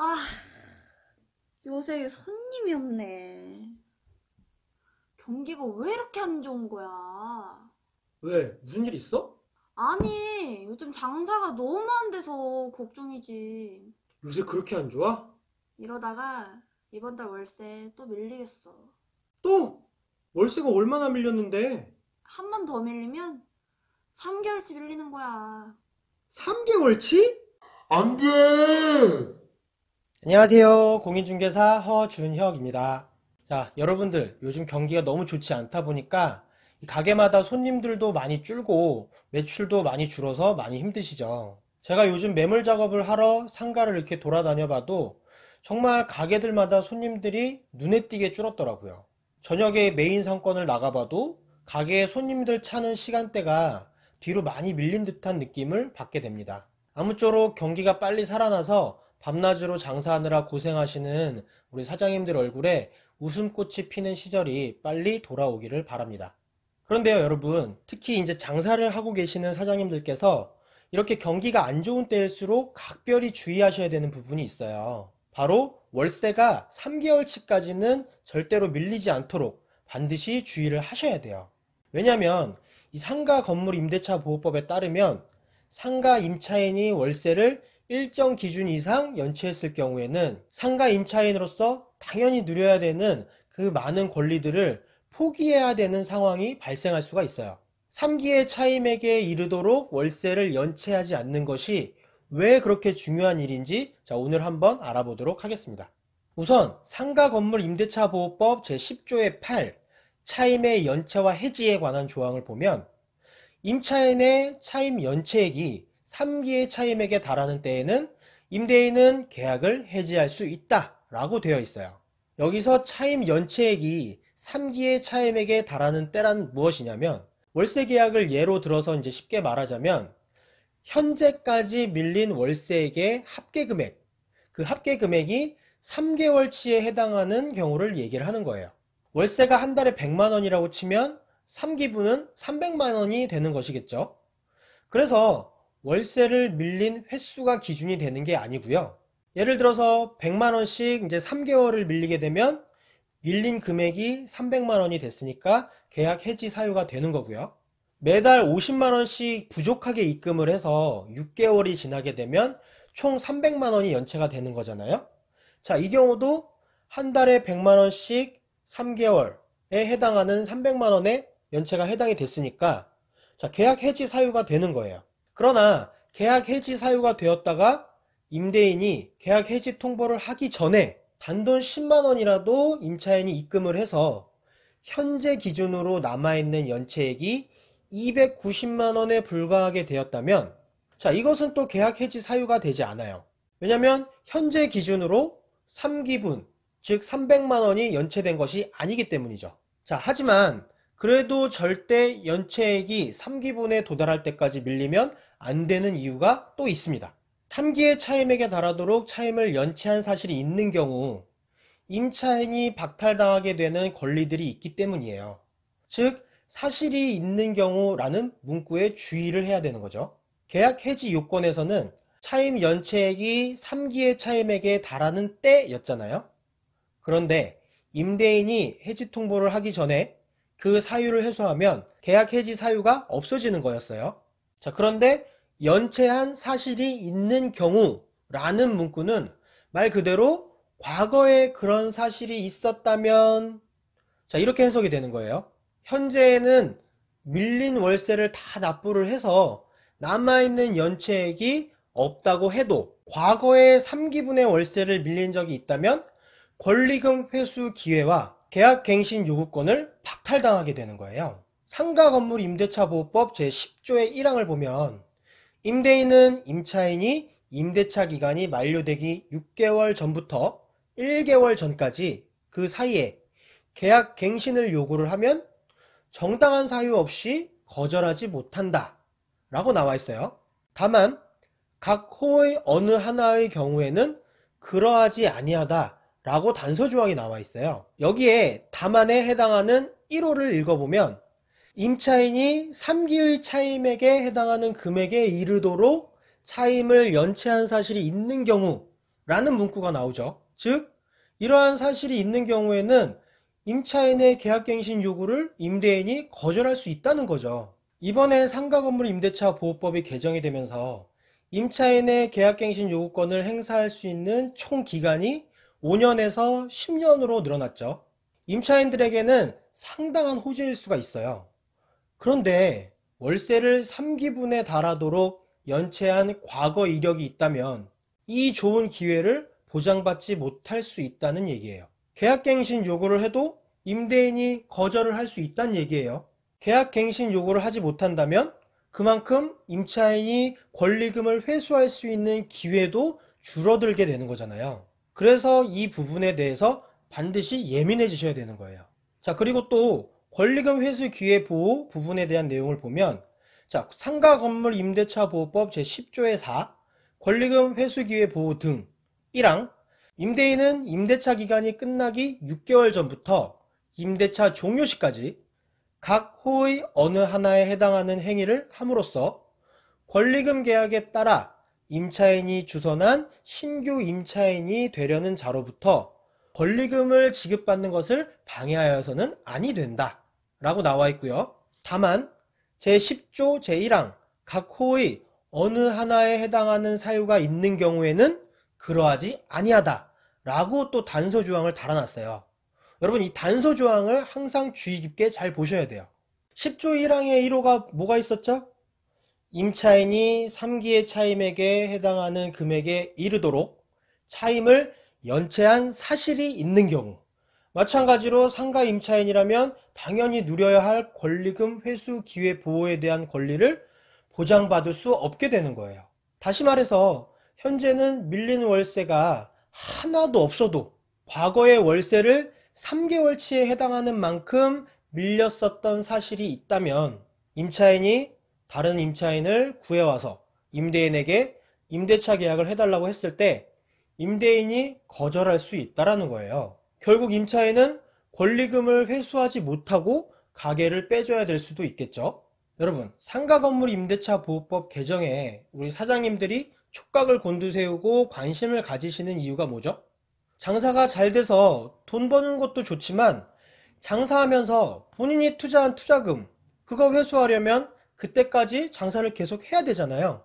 아, 요새 손님이 없네. 경기가 왜 이렇게 안 좋은 거야? 왜? 무슨 일 있어? 아니, 요즘 장사가 너무 안 돼서 걱정이지. 요새 그렇게 안 좋아? 이러다가 이번 달 월세 또 밀리겠어. 또? 월세가 얼마나 밀렸는데? 한 번 더 밀리면 3개월치 밀리는 거야. 3개월치? 안 돼! 안녕하세요. 공인중개사 허준혁입니다. 자, 여러분들 요즘 경기가 너무 좋지 않다 보니까 이 가게마다 손님들도 많이 줄고 매출도 많이 줄어서 많이 힘드시죠. 제가 요즘 매물 작업을 하러 상가를 이렇게 돌아다녀 봐도 정말 가게들마다 손님들이 눈에 띄게 줄었더라고요. 저녁에 메인 상권을 나가봐도 가게에 손님들 차는 시간대가 뒤로 많이 밀린 듯한 느낌을 받게 됩니다. 아무쪼록 경기가 빨리 살아나서 밤낮으로 장사하느라 고생하시는 우리 사장님들 얼굴에 웃음꽃이 피는 시절이 빨리 돌아오기를 바랍니다. 그런데요, 여러분, 특히 이제 장사를 하고 계시는 사장님들께서 이렇게 경기가 안 좋은 때일수록 각별히 주의하셔야 되는 부분이 있어요. 바로 월세가 3개월치까지는 절대로 밀리지 않도록 반드시 주의를 하셔야 돼요. 왜냐하면 이 상가 건물 임대차 보호법에 따르면 상가 임차인이 월세를 일정 기준 이상 연체했을 경우에는 상가 임차인으로서 당연히 누려야 되는 그 많은 권리들을 포기해야 되는 상황이 발생할 수가 있어요. 3기의 차임액에 이르도록 월세를 연체하지 않는 것이 왜 그렇게 중요한 일인지 오늘 한번 알아보도록 하겠습니다. 우선 상가 건물 임대차 보호법 제10조의 8 차임의 연체와 해지에 관한 조항을 보면 임차인의 차임 연체액이 3기의 차임액에 달하는 때에는 임대인은 계약을 해지할 수 있다 라고 되어 있어요. 여기서 차임 연체액이 3기의 차임액에 달하는 때란 무엇이냐면 월세 계약을 예로 들어서 이제 쉽게 말하자면 현재까지 밀린 월세액의 합계금액, 그 합계금액이 3개월치에 해당하는 경우를 얘기를 하는 거예요. 월세가 한 달에 100만 원이라고 치면 3기분은 300만 원이 되는 것이겠죠. 그래서 월세를 밀린 횟수가 기준이 되는 게 아니고요. 예를 들어서 100만 원씩 이제 3개월을 밀리게 되면 밀린 금액이 300만 원이 됐으니까 계약 해지 사유가 되는 거고요. 매달 50만 원씩 부족하게 입금을 해서 6개월이 지나게 되면 총 300만 원이 연체가 되는 거잖아요. 자, 이 경우도 한 달에 100만 원씩 3개월에 해당하는 300만 원의 연체가 해당이 됐으니까 자, 계약 해지 사유가 되는 거예요. 그러나 계약 해지 사유가 되었다가 임대인이 계약 해지 통보를 하기 전에 단돈 10만 원이라도 임차인이 입금을 해서 현재 기준으로 남아있는 연체액이 290만 원에 불과하게 되었다면 자, 이것은 또 계약 해지 사유가 되지 않아요. 왜냐하면 현재 기준으로 3기분, 즉 300만 원이 연체된 것이 아니기 때문이죠. 자, 하지만 그래도 절대 연체액이 3기분에 도달할 때까지 밀리면 안 되는 이유가 또 있습니다. 3기의 차임액에 달하도록 차임을 연체한 사실이 있는 경우 임차인이 박탈당하게 되는 권리들이 있기 때문이에요. 즉 사실이 있는 경우라는 문구에 주의를 해야 되는 거죠. 계약 해지 요건에서는 차임 연체액이 3기의 차임액에 달하는 때였잖아요. 그런데 임대인이 해지 통보를 하기 전에 그 사유를 해소하면 계약 해지 사유가 없어지는 거였어요. 자, 그런데 연체한 사실이 있는 경우라는 문구는 말 그대로 과거에 그런 사실이 있었다면 자, 이렇게 해석이 되는 거예요. 현재에는 밀린 월세를 다 납부를 해서 남아있는 연체액이 없다고 해도 과거에 3기분의 월세를 밀린 적이 있다면 권리금 회수 기회와 계약갱신 요구권을 박탈당하게 되는 거예요. 상가 건물 임대차 보호법 제10조의 1항을 보면 임대인은 임차인이 임대차 기간이 만료되기 6개월 전부터 1개월 전까지 그 사이에 계약 갱신을 요구를 하면 정당한 사유 없이 거절하지 못한다 라고 나와 있어요. 다만 각 호의 어느 하나의 경우에는 그러하지 아니하다 라고 단서 조항이 나와 있어요. 여기에 다만에 해당하는 1호를 읽어보면 임차인이 3기의 차임액에 해당하는 금액에 이르도록 차임을 연체한 사실이 있는 경우 라는 문구가 나오죠. 즉 이러한 사실이 있는 경우에는 임차인의 계약갱신 요구를 임대인이 거절할 수 있다는 거죠. 이번에 상가건물 임대차 보호법이 개정이 되면서 임차인의 계약갱신 요구권을 행사할 수 있는 총 기간이 5년에서 10년으로 늘어났죠. 임차인들에게는 상당한 호재일 수가 있어요. 그런데 월세를 3기분에 달하도록 연체한 과거 이력이 있다면 이 좋은 기회를 보장받지 못할 수 있다는 얘기예요. 계약갱신 요구를 해도 임대인이 거절을 할 수 있다는 얘기예요. 계약갱신 요구를 하지 못한다면 그만큼 임차인이 권리금을 회수할 수 있는 기회도 줄어들게 되는 거잖아요. 그래서 이 부분에 대해서 반드시 예민해지셔야 되는 거예요. 자, 그리고 또 권리금 회수 기회 보호 부분에 대한 내용을 보면, 자, 상가 건물 임대차 보호법 제10조의 4 권리금 회수 기회 보호 등 1항 임대인은 임대차 기간이 끝나기 6개월 전부터 임대차 종료 시까지 각 호의 어느 하나에 해당하는 행위를 함으로써 권리금 계약에 따라 임차인이 주선한 신규 임차인이 되려는 자로부터 권리금을 지급받는 것을 방해하여서는 아니 된다 라고 나와 있고요. 다만 제10조 제1항 각 호의 어느 하나에 해당하는 사유가 있는 경우에는 그러하지 아니하다 라고 또 단서조항을 달아놨어요. 여러분, 이 단서조항을 항상 주의 깊게 잘 보셔야 돼요. 10조 1항의 1호가 뭐가 있었죠? 임차인이 3기의 차임액에 해당하는 금액에 이르도록 차임을 연체한 사실이 있는 경우, 마찬가지로 상가 임차인이라면 당연히 누려야 할 권리금 회수 기회 보호에 대한 권리를 보장받을 수 없게 되는 거예요. 다시 말해서 현재는 밀린 월세가 하나도 없어도 과거의 월세를 3개월치에 해당하는 만큼 밀렸었던 사실이 있다면 임차인이 다른 임차인을 구해와서 임대인에게 임대차 계약을 해달라고 했을 때 임대인이 거절할 수 있다는 거예요. 결국 임차인은 권리금을 회수하지 못하고 가게를 빼줘야 될 수도 있겠죠. 여러분, 상가건물 임대차 보호법 개정에 우리 사장님들이 촉각을 곤두세우고 관심을 가지시는 이유가 뭐죠? 장사가 잘 돼서 돈 버는 것도 좋지만 장사하면서 본인이 투자한 투자금 그거 회수하려면 그때까지 장사를 계속 해야 되잖아요.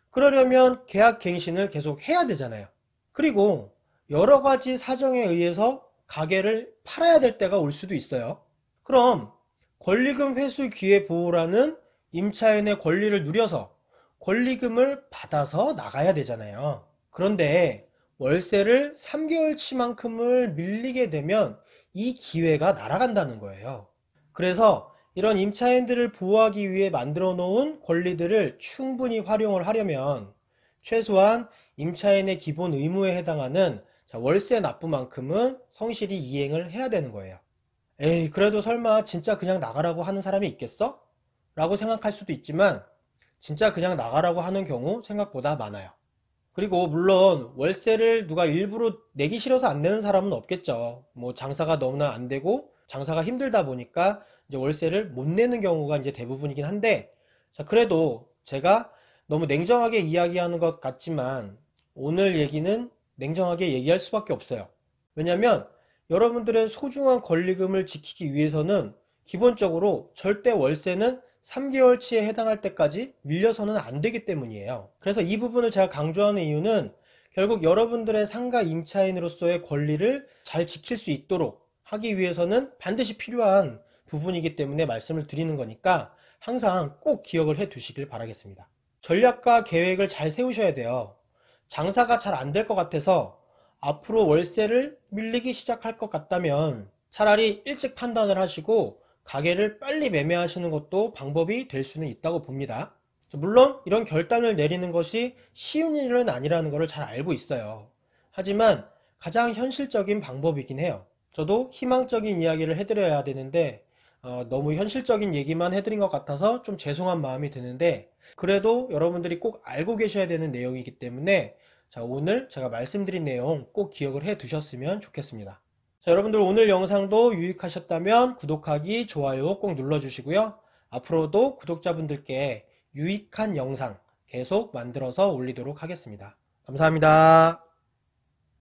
그러려면 계약 갱신을 계속 해야 되잖아요. 그리고 여러 가지 사정에 의해서 가게를 팔아야 될 때가 올 수도 있어요. 그럼 권리금 회수 기회 보호라는 임차인의 권리를 누려서 권리금을 받아서 나가야 되잖아요. 그런데 월세를 3개월치만큼을 밀리게 되면 이 기회가 날아간다는 거예요. 그래서 이런 임차인들을 보호하기 위해 만들어 놓은 권리들을 충분히 활용을 하려면 최소한 임차인의 기본 의무에 해당하는 월세 납부만큼은 성실히 이행을 해야 되는 거예요. 에이, 그래도 설마 진짜 그냥 나가라고 하는 사람이 있겠어? 라고 생각할 수도 있지만 진짜 그냥 나가라고 하는 경우 생각보다 많아요. 그리고 물론 월세를 누가 일부러 내기 싫어서 안 내는 사람은 없겠죠. 뭐 장사가 너무나 안 되고 장사가 힘들다 보니까 이제 월세를 못 내는 경우가 이제 대부분이긴 한데, 자, 그래도 제가 너무 냉정하게 이야기하는 것 같지만 오늘 얘기는 냉정하게 얘기할 수밖에 없어요. 왜냐면 여러분들의 소중한 권리금을 지키기 위해서는 기본적으로 절대 월세는 3개월치에 해당할 때까지 밀려서는 안 되기 때문이에요. 그래서 이 부분을 제가 강조하는 이유는 결국 여러분들의 상가 임차인으로서의 권리를 잘 지킬 수 있도록 하기 위해서는 반드시 필요한 부분이기 때문에 말씀을 드리는 거니까 항상 꼭 기억을 해 두시길 바라겠습니다. 전략과 계획을 잘 세우셔야 돼요. 장사가 잘 안 될 것 같아서 앞으로 월세를 밀리기 시작할 것 같다면 차라리 일찍 판단을 하시고 가게를 빨리 매매하시는 것도 방법이 될 수는 있다고 봅니다. 물론 이런 결단을 내리는 것이 쉬운 일은 아니라는 것을 잘 알고 있어요. 하지만 가장 현실적인 방법이긴 해요. 저도 희망적인 이야기를 해드려야 되는데 너무 현실적인 얘기만 해드린 것 같아서 좀 죄송한 마음이 드는데, 그래도 여러분들이 꼭 알고 계셔야 되는 내용이기 때문에 자, 오늘 제가 말씀드린 내용 꼭 기억을 해 두셨으면 좋겠습니다. 자, 여러분들 오늘 영상도 유익하셨다면 구독하기, 좋아요 꼭 눌러주시고요. 앞으로도 구독자분들께 유익한 영상 계속 만들어서 올리도록 하겠습니다. 감사합니다.